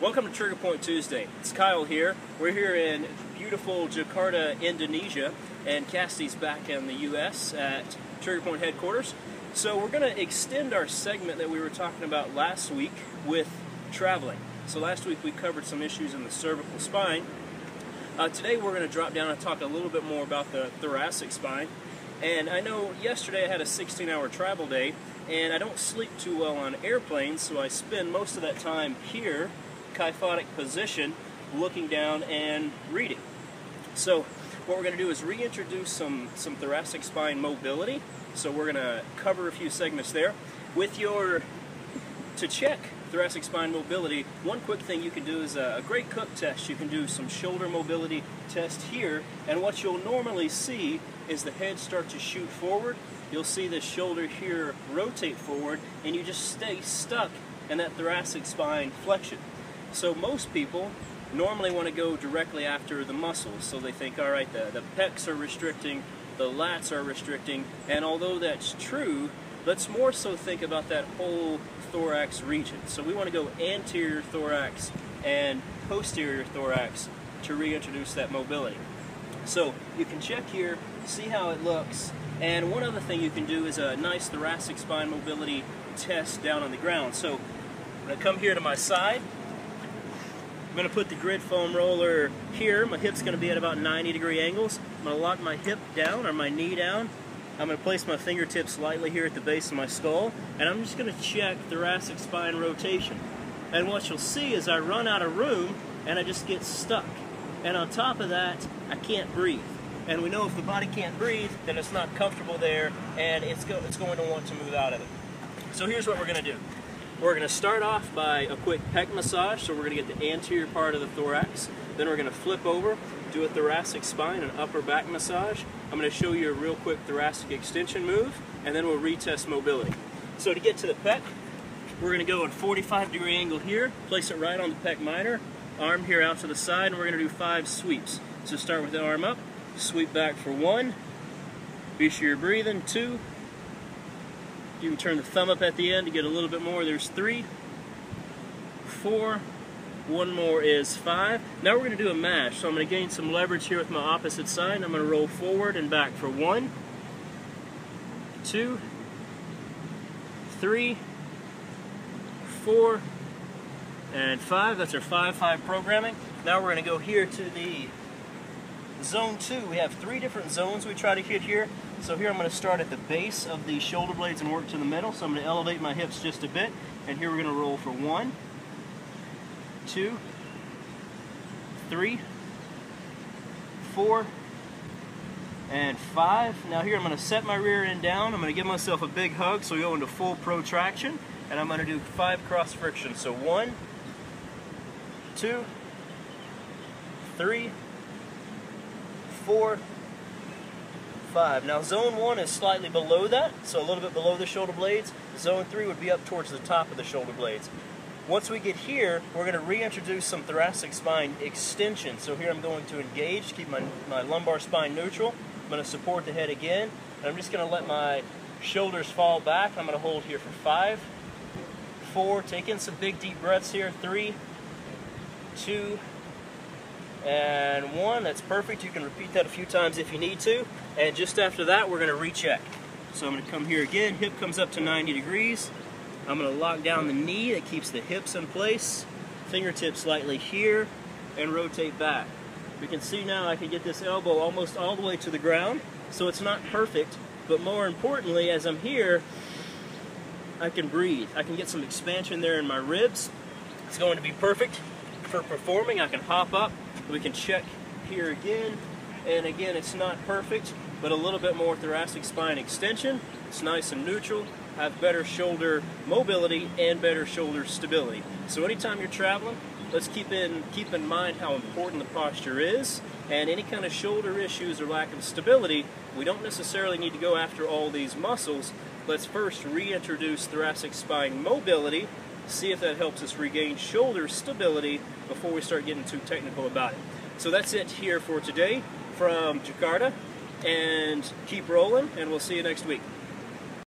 Welcome to Trigger Point Tuesday. It's Kyle here. We're here in beautiful Jakarta, Indonesia, and Cassidy's back in the U.S. at Trigger Point headquarters. So we're going to extend our segment that we were talking about last week with traveling. So last week we covered some issues in the cervical spine. Today we're going to drop down and talk a little bit more about the thoracic spine. And I know yesterday I had a 16-hour travel day, and I don't sleep too well on airplanes, so I spend most of that time here, kyphotic position, looking down and reading. So what we're going to do is reintroduce some thoracic spine mobility. So we're going to cover a few segments there. To check thoracic spine mobility, one quick thing you can do is a great cook test. You can do some shoulder mobility test here, and what you'll normally see is the head start to shoot forward. You'll see the shoulder here rotate forward, and you just stay stuck in that thoracic spine flexion. So most people normally want to go directly after the muscles. So they think, all right, the pecs are restricting, the lats are restricting, and although that's true, let's more so think about that whole thorax region. So we want to go anterior thorax and posterior thorax to reintroduce that mobility. So you can check here, see how it looks, and one other thing you can do is a nice thoracic spine mobility test down on the ground. So I'm going to come here to my side. I'm going to put the grid foam roller here. My hip's going to be at about 90-degree angles. I'm going to lock my hip down, or my knee down. I'm going to place my fingertips lightly here at the base of my skull, and I'm just going to check thoracic spine rotation. And what you'll see is I run out of room, and I just get stuck. And on top of that, I can't breathe. And we know if the body can't breathe, then it's not comfortable there, and it's going to want to move out of it. So here's what we're going to do. We're going to start off by a quick pec massage, so we're going to get the anterior part of the thorax. Then we're going to flip over, do a thoracic spine and upper back massage. I'm going to show you a real quick thoracic extension move, and then we'll retest mobility. So to get to the pec, we're going to go at 45-degree angle here, place it right on the pec minor, arm here out to the side, and we're going to do 5 sweeps. So start with the arm up, sweep back for 1, be sure you're breathing, 2, you can turn the thumb up at the end to get a little bit more, there's 3, 4, one more is 5. Now we're going to do a mash, so I'm going to gain some leverage here with my opposite side. I'm going to roll forward and back for 1, 2, 3, 4, and 5. That's our 5-5 programming. Now we're going to go here to the zone 2. We have 3 different zones we try to hit here. So here I'm going to start at the base of the shoulder blades and work to the middle. So I'm going to elevate my hips just a bit, and here we're going to roll for 1, 2, 3, 4, and 5. Now here I'm going to set my rear end down. I'm going to give myself a big hug so we go into full protraction, and I'm going to do 5 cross frictions. So 1, 2, 3, 4, 5. Now zone 1 is slightly below that, so a little bit below the shoulder blades. Zone 3 would be up towards the top of the shoulder blades. Once we get here, we're going to reintroduce some thoracic spine extension. So here I'm going to engage, keep my lumbar spine neutral. I'm going to support the head again, and I'm just going to let my shoulders fall back. I'm going to hold here for 5, 4, take in some big deep breaths here, 3, 2, and 1. That's perfect. You can repeat that a few times if you need to. And just after that, we're going to recheck. So I'm going to come here again, hip comes up to 90 degrees. I'm going to lock down the knee, that keeps the hips in place. Fingertips slightly here, and rotate back. We can see now I can get this elbow almost all the way to the ground, so it's not perfect, but more importantly, as I'm here, I can breathe. I can get some expansion there in my ribs. It's going to be perfect for performing. I can hop up. We can check here again, and again, it's not perfect, but a little bit more thoracic spine extension. It's nice and neutral. Have better shoulder mobility and better shoulder stability. So anytime you're traveling, let's keep in mind how important the posture is, and any kind of shoulder issues or lack of stability, we don't necessarily need to go after all these muscles. Let's first reintroduce thoracic spine mobility, see if that helps us regain shoulder stability before we start getting too technical about it. So that's it here for today from Jakarta, and keep rolling, and we'll see you next week.